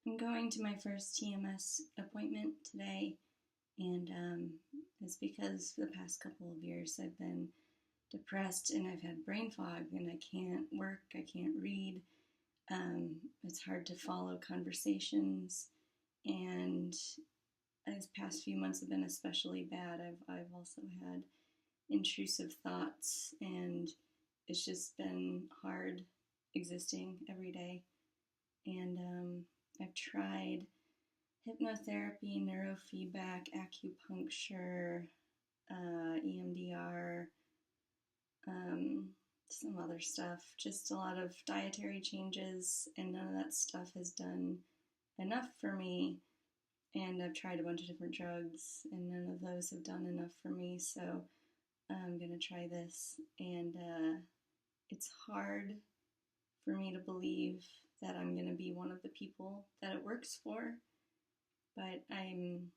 I'm going to my first TMS appointment today, and it's because for the past couple of years I've been depressed and I've had brain fog and I can't work, I can't read. It's hard to follow conversations, and these past few months have been especially bad. I've also had intrusive thoughts, and it's just been hard existing every day. And I've tried hypnotherapy, neurofeedback, acupuncture, EMDR, some other stuff, just a lot of dietary changes, and none of that stuff has done enough for me. And I've tried a bunch of different drugs, and none of those have done enough for me, so I'm going to try this. And it's hard for me to believe that I'm going to be one of the people that it works for, but I'm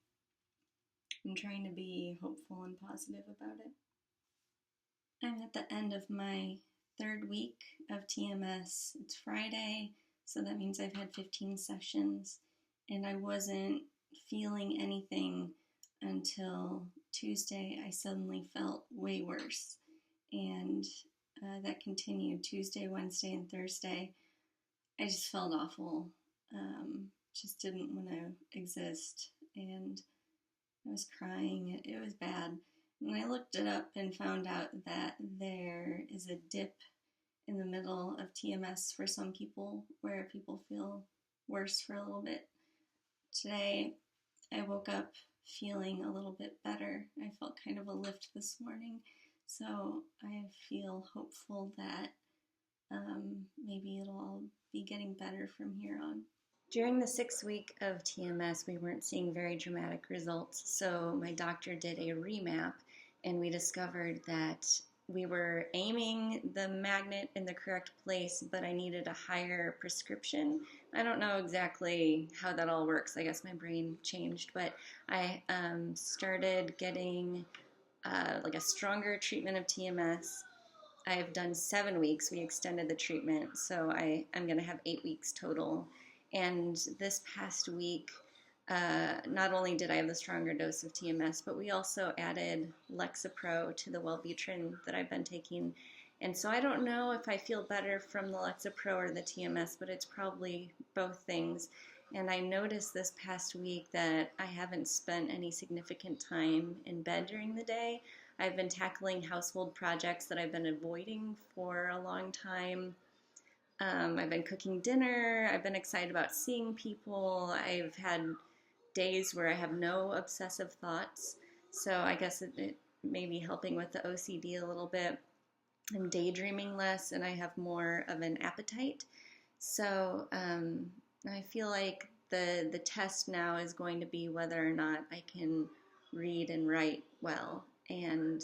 trying to be hopeful and positive about it. I'm at the end of my third week of TMS. It's Friday, so that means I've had 15 sessions, and I wasn't feeling anything until Tuesday. I suddenly felt way worse, and that continued Tuesday, Wednesday, and Thursday. I just felt awful, just didn't want to exist, and I was crying. It was bad. And I looked it up and found out that there is a dip in the middle of TMS for some people where people feel worse for a little bit. Today, I woke up feeling a little bit better. I felt kind of a lift this morning, so I feel hopeful that maybe it'll all be getting better from here on. During the 6th week of TMS, we weren't seeing very dramatic results, so my doctor did a remap, and we discovered that we were aiming the magnet in the correct place, but I needed a higher prescription. I don't know exactly how that all works. I guess my brain changed, but I started getting like a stronger treatment of TMS. I've done 7 weeks. We extended the treatment, so I'm going to have 8 weeks total. And this past week, not only did I have the stronger dose of TMS, but we also added Lexapro to the Wellbutrin that I've been taking. And so I don't know if I feel better from the Lexapro or the TMS, but it's probably both things. And I noticed this past week that I haven't spent any significant time in bed during the day. I've been tackling household projects that I've been avoiding for a long time. I've been cooking dinner. I've been excited about seeing people. I've had days where I have no obsessive thoughts. So I guess it may be helping with the OCD a little bit. I'm daydreaming less, and I have more of an appetite. So I feel like the test now is going to be whether or not I can read and write well. And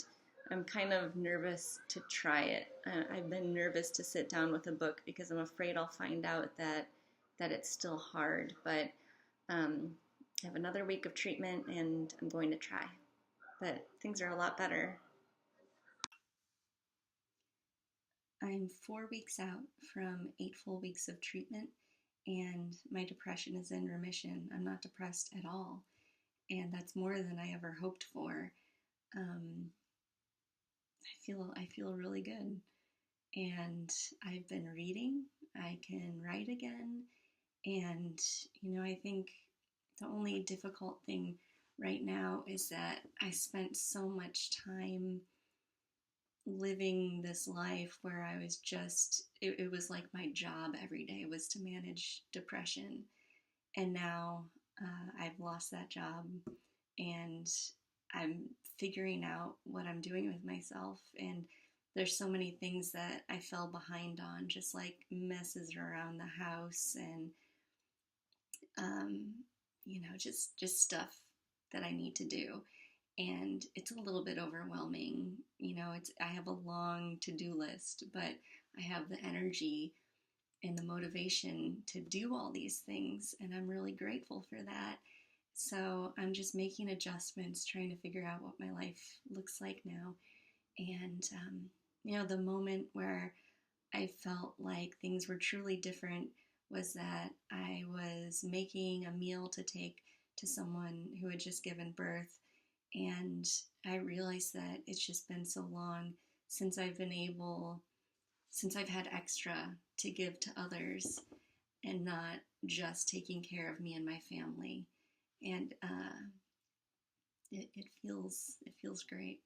I'm kind of nervous to try it. I've been nervous to sit down with a book because I'm afraid I'll find out that it's still hard. But I have another week of treatment, and I'm going to try. But things are a lot better. I'm 4 weeks out from 8 full weeks of treatment, and my depression is in remission. I'm not depressed at all, and that's more than I ever hoped for. I feel really good, and I've been reading. I can write again, and I think the only difficult thing right now is that I spent so much time living this life where I was just, it was like my job every day was to manage depression. And now I've lost that job, and I'm figuring out what I'm doing with myself. And there's so many things that I fell behind on, just like messes around the house and, just stuff that I need to do. And it's a little bit overwhelming. I have a long to-do list, but I have the energy and the motivation to do all these things, and I'm really grateful for that. So I'm just making adjustments, trying to figure out what my life looks like now. And, the moment where I felt like things were truly different was that I was making a meal to take to someone who had just given birth, and I realized that it's just been so long since I've had extra to give to others and not just taking care of me and my family. And it feels great.